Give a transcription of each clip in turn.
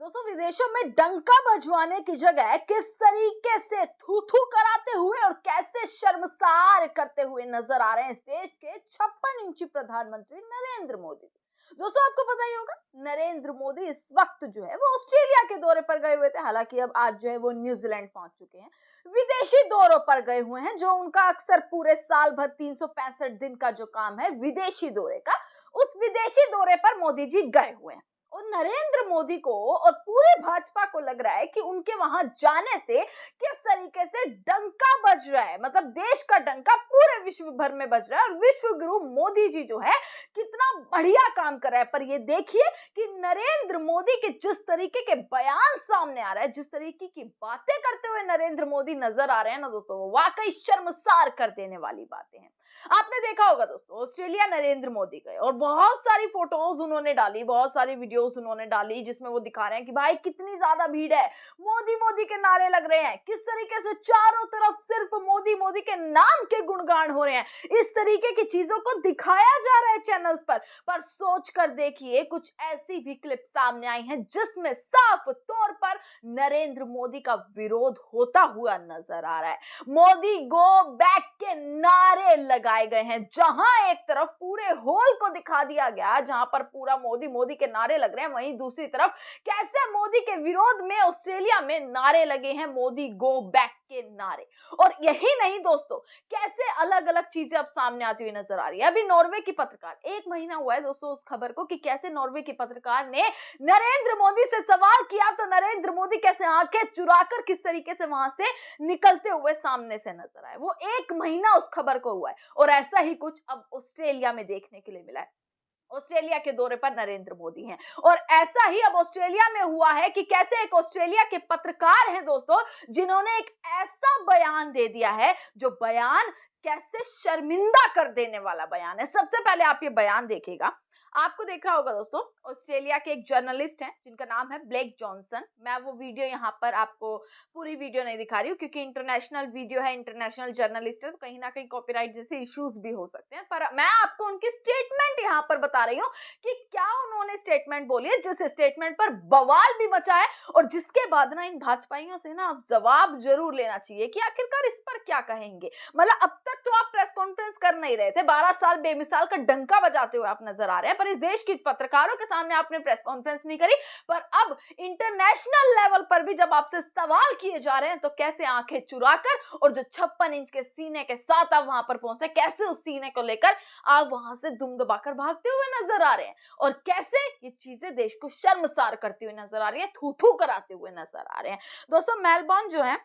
दोस्तों, विदेशों में डंका बजवाने की जगह किस तरीके से थू थू कराते हुए और कैसे शर्मसार करते हुए नजर आ रहे हैं इस देश के 56 इंची प्रधानमंत्री नरेंद्र मोदी जी। दोस्तों, आपको पता ही होगा, नरेंद्र मोदी इस वक्त जो है वो ऑस्ट्रेलिया के दौरे पर गए हुए थे। हालांकि अब आज जो है वो न्यूजीलैंड पहुंच चुके हैं। विदेशी दौरों पर गए हुए हैं, जो उनका अक्सर पूरे साल भर 365 दिन का जो काम है विदेशी दौरे का, उस विदेशी दौरे पर मोदी जी गए हुए हैं। और नरेंद्र मोदी को और पूरे भाजपा को लग रहा है कि उनके वहां जाने से किस तरीके से डंका बज रहा है, मतलब देश का डंका पूरे विश्व भर में बज रहा है और विश्व गुरु मोदी जी जो है कितना बढ़िया काम कर रहा है। पर ये देखिए कि नरेंद्र मोदी के जिस तरीके के बयान सामने आ रहा है, जिस तरीके की बातें करते हुए नरेंद्र मोदी नजर आ रहे हैं ना दोस्तों, वो वाकई शर्मसार कर देने वाली बातें हैं। आपने देखा होगा दोस्तों, ऑस्ट्रेलिया नरेंद्र मोदी गए और बहुत सारी फोटोज उन्होंने डाली, बहुत सारी वीडियोस उन्होंने डाली, जिसमें वो दिखा रहे हैं कि भाई कितनी ज्यादा भीड़ है, मोदी मोदी के नारे लग रहे हैं, किस तरीके से चारों तरफ सिर्फ मोदी मोदी के नाम के गुणगान हो रहे हैं। इस तरीके की चीजों को दिखाया जा रहा है चैनल्स पर सोच कर देखिए, कुछ ऐसी भी क्लिप सामने आई हैं जिसमें साफ तौर पर नरेंद्र मोदी का विरोध होता हुआ नजर आ रहा है। मोदी गो बैक के नारे लगाए गए हैं, जहां एक तरफ पूरे होल को दिखा दिया गया, जहां पर पूरा मोदी मोदी के नारे लग रहे हैं, वहीं दूसरी तरफ कैसे मोदी के विरोध में ऑस्ट्रेलिया में नारे लगे हैं, मोदी गो बैक के नारे। और यही नहीं दोस्तों, कैसे अलग अलग चीजें अब सामने आती हुई नजर आ रही है। अभी नॉर्वे की पत्रकार, 1 महीना हुआ है दोस्तों उस खबर को, कि कैसे नॉर्वे की पत्रकार ने नरेंद्र मोदी से सवाल किया, तो नरेंद्र मोदी कैसे आंखें चुराकर किस तरीके से वहां से निकलते हुए सामने से नजर आए। वो 1 महीना उस खबर को हुआ है और ऐसा ही कुछ अब ऑस्ट्रेलिया में देखने के लिए मिला है। ऑस्ट्रेलिया के दौरे पर नरेंद्र मोदी हैं और ऐसा ही अब ऑस्ट्रेलिया में हुआ है कि कैसे एक ऑस्ट्रेलिया के पत्रकार हैं दोस्तों, जिन्होंने एक ऐसा बयान दे दिया है जो बयान कैसे शर्मिंदा कर देने वाला बयान है। सबसे पहले आप ये बयान देखिएगा। आपको देख रहा होगा दोस्तों, ऑस्ट्रेलिया के एक जर्नलिस्ट हैं जिनका नाम है ब्लेक जॉनसन। मैं वो वीडियो यहाँ पर आपको पूरी वीडियो नहीं दिखा रही हूँ, क्योंकि इंटरनेशनल वीडियो है, इंटरनेशनल जर्नलिस्ट है, तो कहीं ना कहीं कॉपीराइट जैसे इश्यूज भी हो सकते हैं। पर मैं आपको उनकी स्टेटमेंट यहाँ पर बता रही हूँ कि क्या उन्होंने स्टेटमेंट बोली है, जिस स्टेटमेंट पर बवाल भी मचा है और जिसके बाद ना इन भाजपाइयों से ना अब जवाब जरूर लेना चाहिए कि आखिरकार इस पर क्या कहेंगे। मतलब अब तक तो आप प्रेस कॉन्फ्रेंस कर नहीं रहे थे, 12 साल बेमिसाल का डंका बजाते हुए आप नजर आ रहे हैं, पर इस देश की पत्रकारों के सामने आपने प्रेस कॉन्फ्रेंस नहीं करी। पर अब इंटरनेशनल लेवल पर भी जब आपसे सवाल किए जा रहे हैं, तो कैसे आंखें चुराकर और जो 56 इंच के सीने के साथ आप वहां पर पहुंचते, कैसे उस सीने को लेकर आप वहां से दुम दबाकर भागते हुए नजर आ रहे हैं और कैसे ये चीजें देश को शर्मसार करती हुई नजर आ रही है, थू थू कराते हुए नजर आ रहे हैं। दोस्तों, मेलबर्न जो है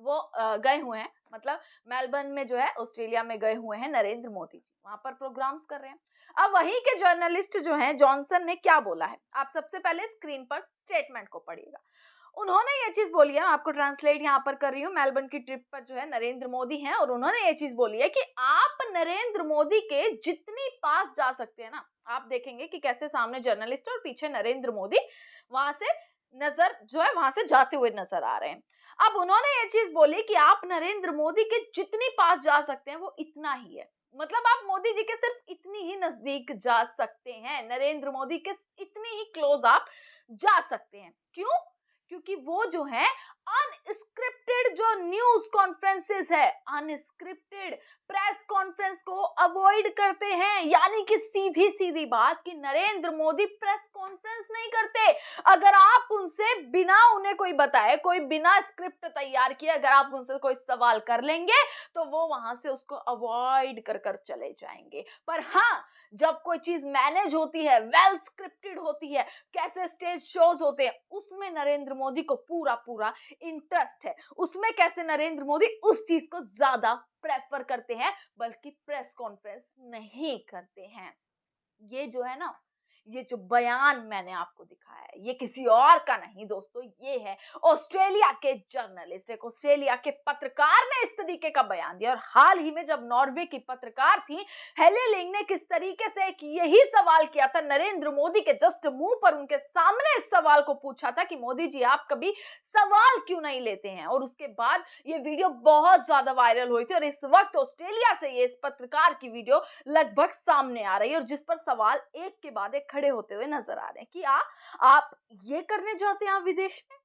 वो गए हुए हैं, मतलब मेलबर्न में जो है ऑस्ट्रेलिया में गए हुए हैं नरेंद्र मोदी जी, वहां पर प्रोग्राम्स कर रहे हैं। अब वहीं के जर्नलिस्ट जो हैं जॉनसन ने क्या बोला है, आप सबसे पहले स्क्रीन पर स्टेटमेंट को पढ़िएगा। उन्होंने ये चीज बोली है, आपको ट्रांसलेट यहाँ पर कर रही हूँ, मेलबर्न की ट्रिप पर जो है नरेंद्र मोदी हैं और उन्होंने ये चीज बोली है कि आप नरेंद्र मोदी के जितनी पास जा सकते हैं ना, आप देखेंगे कि कैसे सामने जर्नलिस्ट और पीछे नरेंद्र मोदी वहां से नजर जो है वहां से जाते हुए नजर आ रहे हैं। अब उन्होंने ये चीज बोली कि आप नरेंद्र मोदी के जितनी पास जा सकते हैं वो इतना ही है, मतलब आप मोदी जी के सिर्फ इतनी ही नजदीक जा सकते हैं, नरेंद्र मोदी के इतनी ही क्लोज आप जा सकते हैं। क्यों? क्योंकि वो जो है अनस्क्रिप्टेड जो न्यूज कॉन्फ्रेंसेस है, अनस्क्रिप्टेड प्रेस कॉन्फ्रेंस को अवॉइड करते हैं। यानी कि सीधी सीधी बात कि नरेंद्र मोदी प्रेस कॉन्फ्रेंस नहीं करते। अगर आप उनसे बिना उन्हें कोई बताए, कोई बिना स्क्रिप्ट तैयार किए अगर आप उनसे कोई सवाल कर लेंगे, तो वो वहां से उसको अवॉइड कर कर चले जाएंगे। पर हाँ, जब कोई चीज मैनेज होती है, वेल स्क्रिप्टेड होती है, कैसे स्टेज शोज होते हैं, उसमें नरेंद्र मोदी को पूरा पूरा इंटरेस्ट है। उसमें कैसे नरेंद्र मोदी उस चीज को ज्यादा प्रेफर करते हैं, बल्कि प्रेस कॉन्फ्रेंस नहीं करते हैं। ये जो है ना, ये जो बयान मैंने आपको दिखाया है, ये किसी और का नहीं दोस्तों, ये है ऑस्ट्रेलिया के जर्नलिस्ट, एक ऑस्ट्रेलिया के पत्रकार ने इस तरीके का बयान दिया। और हाल ही में जब नॉर्वे की पत्रकार थी हेले लिंग ने किस तरीके से एक यही सवाल किया था नरेंद्र मोदी के जस्ट मुंह पर, उनके सामने इस सवाल को पूछा था कि मोदी जी आप कभी सवाल क्यों नहीं लेते हैं, और उसके बाद ये वीडियो बहुत ज्यादा वायरल हुई थी और इस वक्त ऑस्ट्रेलिया से ये इस पत्रकार की वीडियो लगभग सामने आ रही है और जिस पर सवाल एक के बाद एक खड़े होते हुए नजर आ रहे हैं कि आप ये करने जाते हैं आप विदेश में,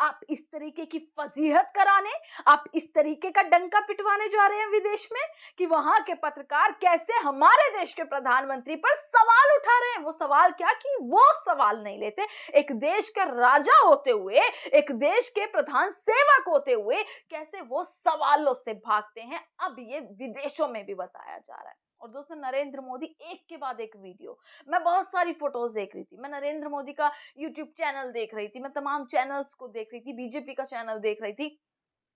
आप इस तरीके की फजीहत कराने, आप इस तरीके का डंका पिटवाने जा रहे हैं विदेश में कि वहां के पत्रकार कैसे हमारे देश के प्रधानमंत्री पर सवाल उठा रहे हैं। वो सवाल क्या कि वो सवाल नहीं लेते। एक देश के राजा होते हुए, एक देश के प्रधान सेवक होते हुए कैसे वो सवालों से भागते हैं, अब ये विदेशों में भी बताया जा रहा है। और दोस्तों, नरेंद्र मोदी एक के बाद एक वीडियो, मैं बहुत सारी फोटोज देख रही थी, मैं नरेंद्र मोदी का यूट्यूब चैनल देख रही थी, मैं तमाम चैनल्स को देख रही थी, बीजेपी का चैनल देख रही थी,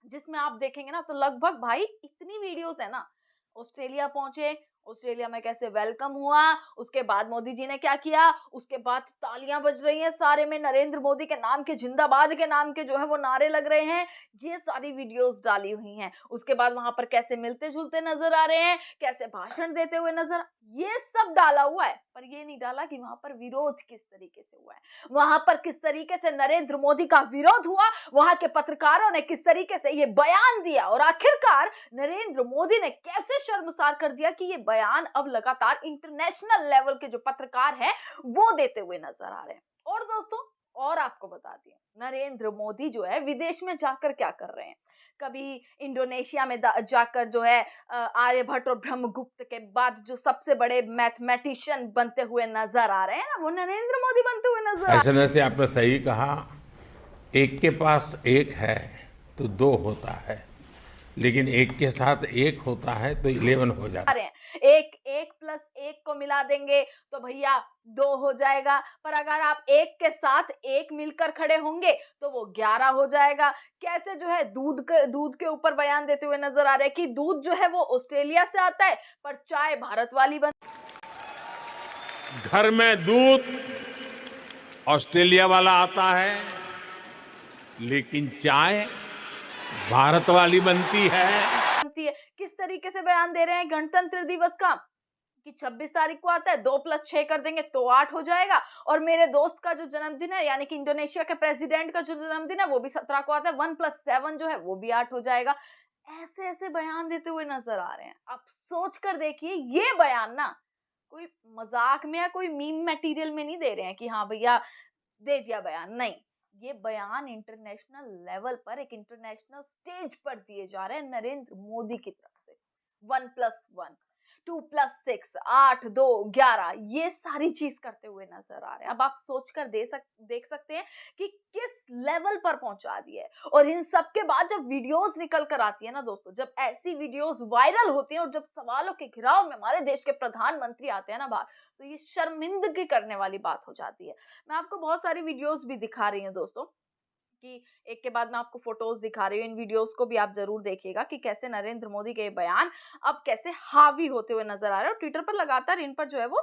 जिसमें आप देखेंगे ना तो लगभग भाई इतनी वीडियोस है ना। ऑस्ट्रेलिया पहुंचे, ऑस्ट्रेलिया में कैसे वेलकम हुआ, उसके बाद मोदी जी ने क्या किया, उसके बाद तालियां बज रही हैं सारे में, नरेंद्र मोदी के नाम के, जिंदाबाद के नाम के जो है वो नारे लग रहे हैं, ये सारी वीडियोस डाली हुई हैं। उसके बाद वहां पर कैसे मिलते जुलते नजर आ रहे हैं, कैसे भाषण देते हुए नजर, ये सब डाला हुआ है, पर ये नहीं डाला कि वहां पर विरोध किस तरीके से हुआ है, वहां पर किस तरीके से नरेंद्र मोदी का विरोध हुआ, वहां के पत्रकारों ने किस तरीके से ये बयान दिया, और आखिरकार नरेंद्र मोदी ने कैसे शर्मसार कर दिया कि ये बयान अब लगातार इंटरनेशनल लेवल के जो पत्रकार हैं वो देते हुए नजर आ रहे हैं। और दोस्तों, और आपको बता दिए, नरेंद्र मोदी जो है विदेश में जाकर क्या कर रहे हैं। कभी इंडोनेशिया में जाकर जो है आर्यभट्ट और ब्रह्मगुप्त के बाद जो सबसे बड़े मैथमेटिशियन बनते हुए नजर आ रहे हैं ना, वो नरेंद्र मोदी बनते हुए नजर आ रहे हैं। ऐसे आपने सही कहा, एक के पास एक है तो दो होता है, लेकिन एक के साथ एक होता है तो 11 हो जाता है। एक प्लस एक को मिला देंगे तो भैया 2 हो जाएगा, पर अगर आप एक के साथ एक मिलकर खड़े होंगे तो वो 11 हो जाएगा। कैसे जो है दूध के ऊपर बयान देते हुए नजर आ रहे हैं कि दूध जो है वो ऑस्ट्रेलिया से आता है पर चाय भारत वाली बन। घर में दूध ऑस्ट्रेलिया वाला आता है, लेकिन चाय भारत वाली बनती है। किस तरीके से बयान दे रहे हैं गणतंत्र दिवस का कि 26 तारीख को आता है, 2 + 6 कर देंगे तो 8 हो जाएगा, और मेरे दोस्त का जो जन्मदिन है यानी कि इंडोनेशिया के प्रेसिडेंट का जो जन्मदिन है वो भी 17 को आता है, 1 + 7 जो है वो भी 8 हो जाएगा। ऐसे ऐसे बयान देते हुए नजर आ रहे हैं। आप सोच कर देखिए, ये बयान ना कोई मजाक में या कोई मीम मटेरियल में नहीं दे रहे हैं कि हाँ भैया दे दिया बयान, नहीं, ये बयान इंटरनेशनल लेवल पर, एक इंटरनेशनल स्टेज पर दिए जा रहे हैं नरेंद्र मोदी की तरफ से। 1 + 1, 2 + 6, 8, 2, 11, ये सारी चीज करते हुए नजर आ रहे हैं। अब आप सोचकर देख सकते हैं कि किस लेवल पर पहुंचा दिया है। और इन सब के बाद जब वीडियोस निकल कर आती है ना दोस्तों, जब ऐसी वीडियोस वायरल होती हैं और जब सवालों के घिराव में हमारे देश के प्रधानमंत्री आते हैं ना बाहर, तो ये शर्मिंदगी करने वाली बात हो जाती है। मैं आपको बहुत सारी वीडियोस भी दिखा रही हूँ दोस्तों, कि एक के बाद मैं आपको फोटोज दिखा रही हूँ, इन वीडियोस को भी आप जरूर देखिएगा कि कैसे नरेंद्र मोदी के बयान अब कैसे हावी होते हुए नजर आ रहे हैं, और ट्विटर पर लगातार इन पर जो है वो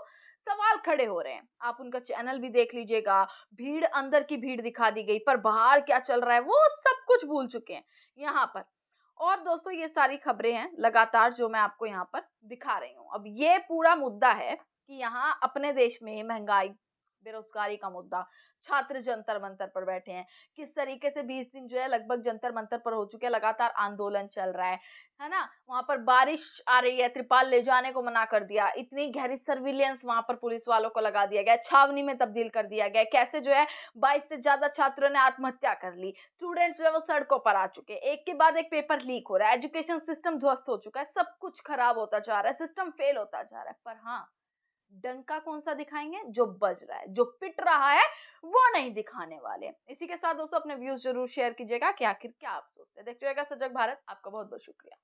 सवाल खड़े हो रहे हैं। आप उनका चैनल भी देख लीजिएगा, भीड़, अंदर की भीड़ दिखा दी गई, पर बाहर क्या चल रहा है वो सब कुछ भूल चुके हैं यहाँ पर। और दोस्तों, ये सारी खबरें हैं लगातार जो मैं आपको यहाँ पर दिखा रही हूँ। अब ये पूरा मुद्दा है कि यहाँ अपने देश में महंगाई, बेरोजगारी का मुद्दा, छात्र जंतर मंतर पर बैठे हैं, किस तरीके से 20 दिन जो है लगभग जंतर मंतर पर हो चुके हैं, लगातार आंदोलन चल रहा है ना। वहां पर बारिश आ रही है, त्रिपाल ले जाने को मना कर दिया, इतनी गहरी सर्विलियंस वहां पर पुलिस वालों को लगा दिया गया, छावनी में तब्दील कर दिया गया, कैसे जो है 22 से ज्यादा छात्रों ने आत्महत्या कर ली, स्टूडेंट्स जो है वो सड़कों पर आ चुके, एक के बाद एक पेपर लीक हो रहा है, एजुकेशन सिस्टम ध्वस्त हो चुका है, सब कुछ खराब होता जा रहा है, सिस्टम फेल होता जा रहा है। पर हाँ, डंका कौन सा दिखाएंगे? जो बज रहा है, जो पिट रहा है, वो नहीं दिखाने वाले। इसी के साथ दोस्तों अपने व्यूज जरूर शेयर कीजिएगा कि आखिर क्या आप सोचते हैं। देखते रहिएगा सजग भारत। आपका बहुत बहुत शुक्रिया।